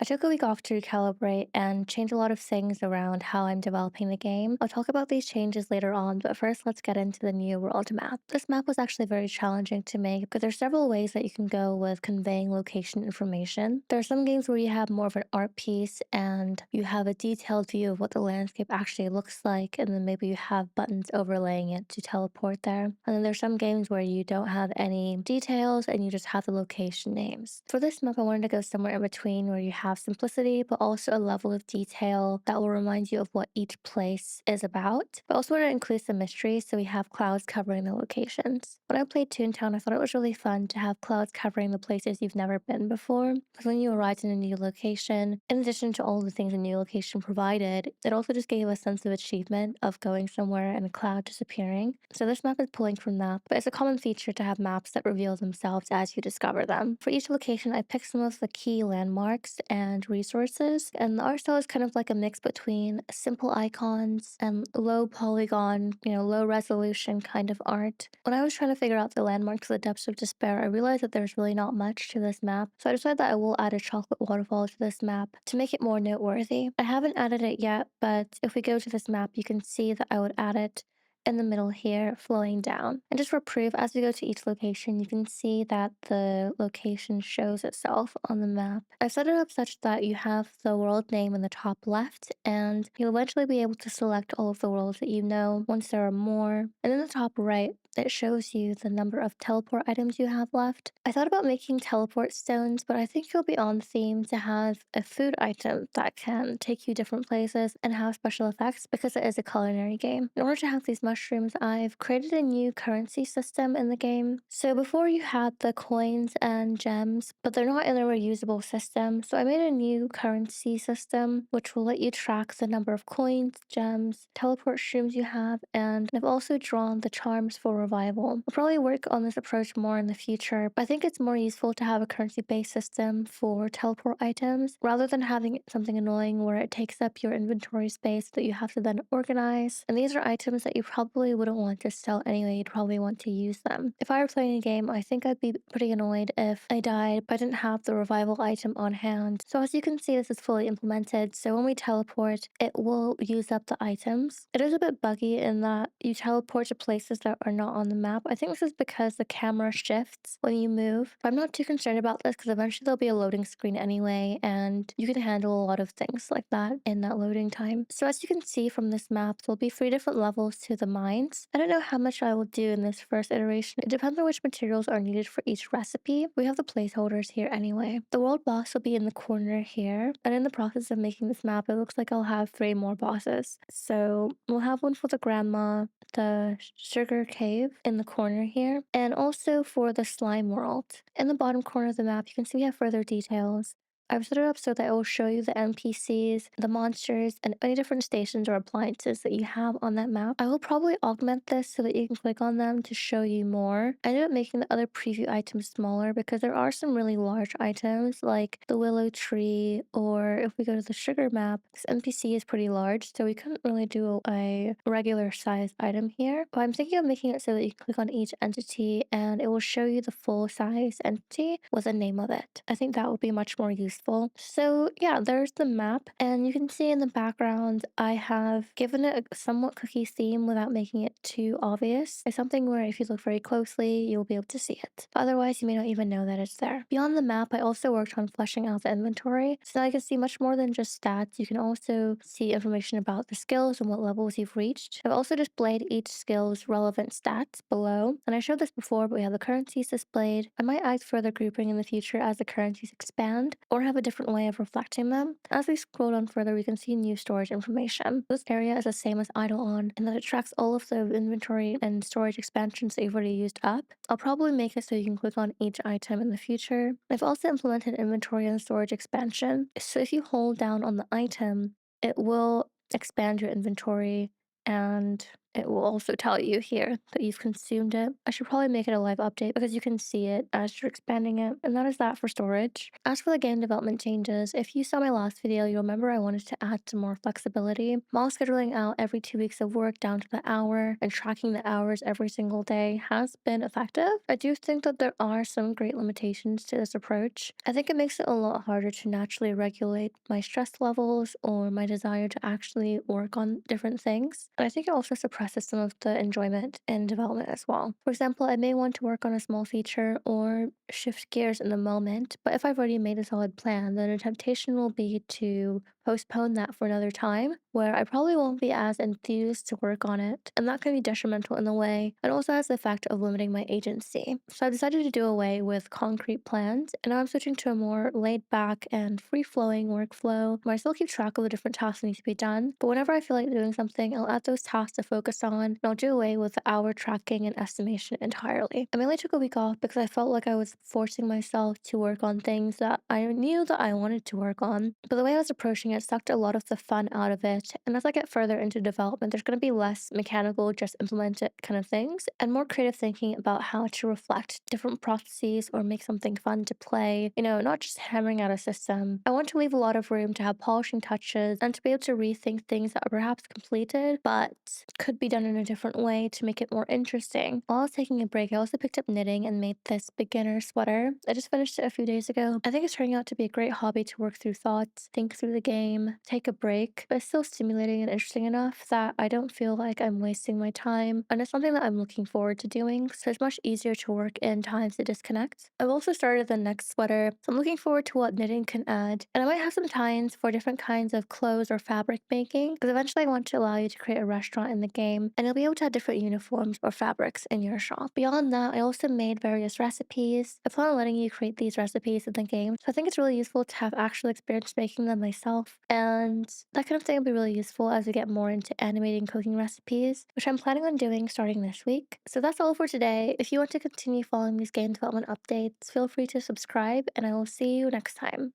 I took a week off to recalibrate and change a lot of things around how I'm developing the game. I'll talk about these changes later on, but first let's get into the new world map. This map was actually very challenging to make because there's several ways that you can go with conveying location information. There are some games where you have more of an art piece and you have a detailed view of what the landscape actually looks like, and then maybe you have buttons overlaying it to teleport there. And then there's some games where you don't have any details and you just have the location names. For this map, I wanted to go somewhere in between where you have simplicity, but also a level of detail that will remind you of what each place is about. But also want to include some mystery, so we have clouds covering the locations. When I played Toontown, I thought it was really fun to have clouds covering the places you've never been before. Because when you arrived in a new location, in addition to all the things a new location provided, it also just gave a sense of achievement of going somewhere and a cloud disappearing. So this map is pulling from that, but it's a common feature to have maps that reveal themselves as you discover them. For each location, I picked some of the key landmarks and resources, and the art style is kind of like a mix between simple icons and low polygon, low resolution kind of art. When I was trying to figure out the landmarks of the depths of despair, I realized that there's really not much to this map, so I decided that I will add a chocolate waterfall to this map to make it more noteworthy. I haven't added it yet, but if we go to this map, you can see that I would add it in the middle here, flowing down. And just for proof, as we go to each location, you can see that the location shows itself on the map. I've set it up such that you have the world name in the top left, and you'll eventually be able to select all of the worlds that you know once there are more. And in the top right, it shows you the number of teleport items you have left. I thought about making teleport stones, but I think you'll be on theme to have a food item that can take you different places and have special effects because it is a culinary game. In order to have these mushrooms, I've created a new currency system in the game. So before you had the coins and gems, but they're not in a reusable system. So I made a new currency system which will let you track the number of coins, gems, teleport shrooms you have, and I've also drawn the charms for revival. I'll probably work on this approach more in the future, but I think it's more useful to have a currency-based system for teleport items rather than having something annoying where it takes up your inventory space that you have to then organize. And these are items that you probably wouldn't want to sell anyway, you'd probably want to use them. If I were playing a game, I think I'd be pretty annoyed if I died but I didn't have the revival item on hand. So as you can see, this is fully implemented, so when we teleport, it will use up the items. It is a bit buggy in that you teleport to places that are not on the map. I think this is because the camera shifts when you move, but I'm not too concerned about this because eventually there'll be a loading screen anyway, and you can handle a lot of things like that in that loading time. So as you can see from this map, there'll be 3 different levels to the mines. I don't know how much I will do in this first iteration. It depends on which materials are needed for each recipe. We have the placeholders here anyway. The world boss will be in the corner here, and in the process of making this map, it looks like I'll have 3 more bosses. So we'll have one for the grandma, the sugar cave in the corner here, and also for the slime world. In the bottom corner of the map, you can see we have further details. I've set it up so that it will show you the NPCs, the monsters, and any different stations or appliances that you have on that map. I will probably augment this so that you can click on them to show you more. I ended up making the other preview items smaller because there are some really large items like the willow tree, or if we go to the sugar map, this NPC is pretty large, so we couldn't really do a regular size item here. But I'm thinking of making it so that you can click on each entity and it will show you the full size entity with a name of it. I think that will be much more useful. So yeah, there's the map, and you can see in the background I have given it a somewhat cookie theme without making it too obvious. It's something where if you look very closely, you'll be able to see it. But otherwise, you may not even know that it's there. Beyond the map, I also worked on fleshing out the inventory, so now you can see much more than just stats. You can also see information about the skills and what levels you've reached. I've also displayed each skill's relevant stats below, and I showed this before, but we have the currencies displayed. I might add further grouping in the future as the currencies expand, or have a different way of reflecting them. As we scroll down further, we can see new storage information. This area is the same as idle on in that it tracks all of the inventory and storage expansions that you've already used up. I'll probably make it so you can click on each item in the future. I've also implemented inventory and storage expansion. So if you hold down on the item, it will expand your inventory, and it will also tell you here that you've consumed it. I should probably make it a live update because you can see it as you're expanding it, and that is that for storage. As for the game development changes, if you saw my last video, you'll remember I wanted to add some more flexibility. While scheduling out every 2 weeks of work down to the hour and tracking the hours every single day has been effective, I do think that there are some great limitations to this approach. I think it makes it a lot harder to naturally regulate my stress levels or my desire to actually work on different things. And I think it also suppresses some of the enjoyment in development as well. For example, I may want to work on a small feature or shift gears in the moment, but if I've already made a solid plan, then a temptation will be to postpone that for another time where I probably won't be as enthused to work on it. And that can be detrimental in a way. It also has the effect of limiting my agency. So I decided to do away with concrete plans, and now I'm switching to a more laid back and free flowing workflow where I still keep track of the different tasks that need to be done. But whenever I feel like doing something, I'll add those tasks to focus on, and I'll do away with the hour tracking and estimation entirely. I mainly took a week off because I felt like I was forcing myself to work on things that I knew that I wanted to work on. But the way I was approaching it sucked a lot of the fun out of it. And as I get further into development, there's going to be less mechanical, just implement it kind of things, and more creative thinking about how to reflect different processes or make something fun to play, not just hammering out a system. I want to leave a lot of room to have polishing touches and to be able to rethink things that are perhaps completed but could be done in a different way to make it more interesting. While I was taking a break, I also picked up knitting and made this beginner sweater. I just finished it a few days ago. I think it's turning out to be a great hobby to work through thoughts, think through the game, take a break, but it's still stimulating and interesting enough that I don't feel like I'm wasting my time. And it's something that I'm looking forward to doing, so it's much easier to work in times to disconnect. I've also started the next sweater, so I'm looking forward to what knitting can add. And I might have some times for different kinds of clothes or fabric making, because eventually I want to allow you to create a restaurant in the game, and you'll be able to have different uniforms or fabrics in your shop. Beyond that, I also made various recipes. I plan on letting you create these recipes in the game, so I think it's really useful to have actual experience making them myself. And that kind of thing will be really useful as we get more into animating cooking recipes, which I'm planning on doing starting this week. So that's all for today. If you want to continue following these game development updates, feel free to subscribe, and I will see you next time.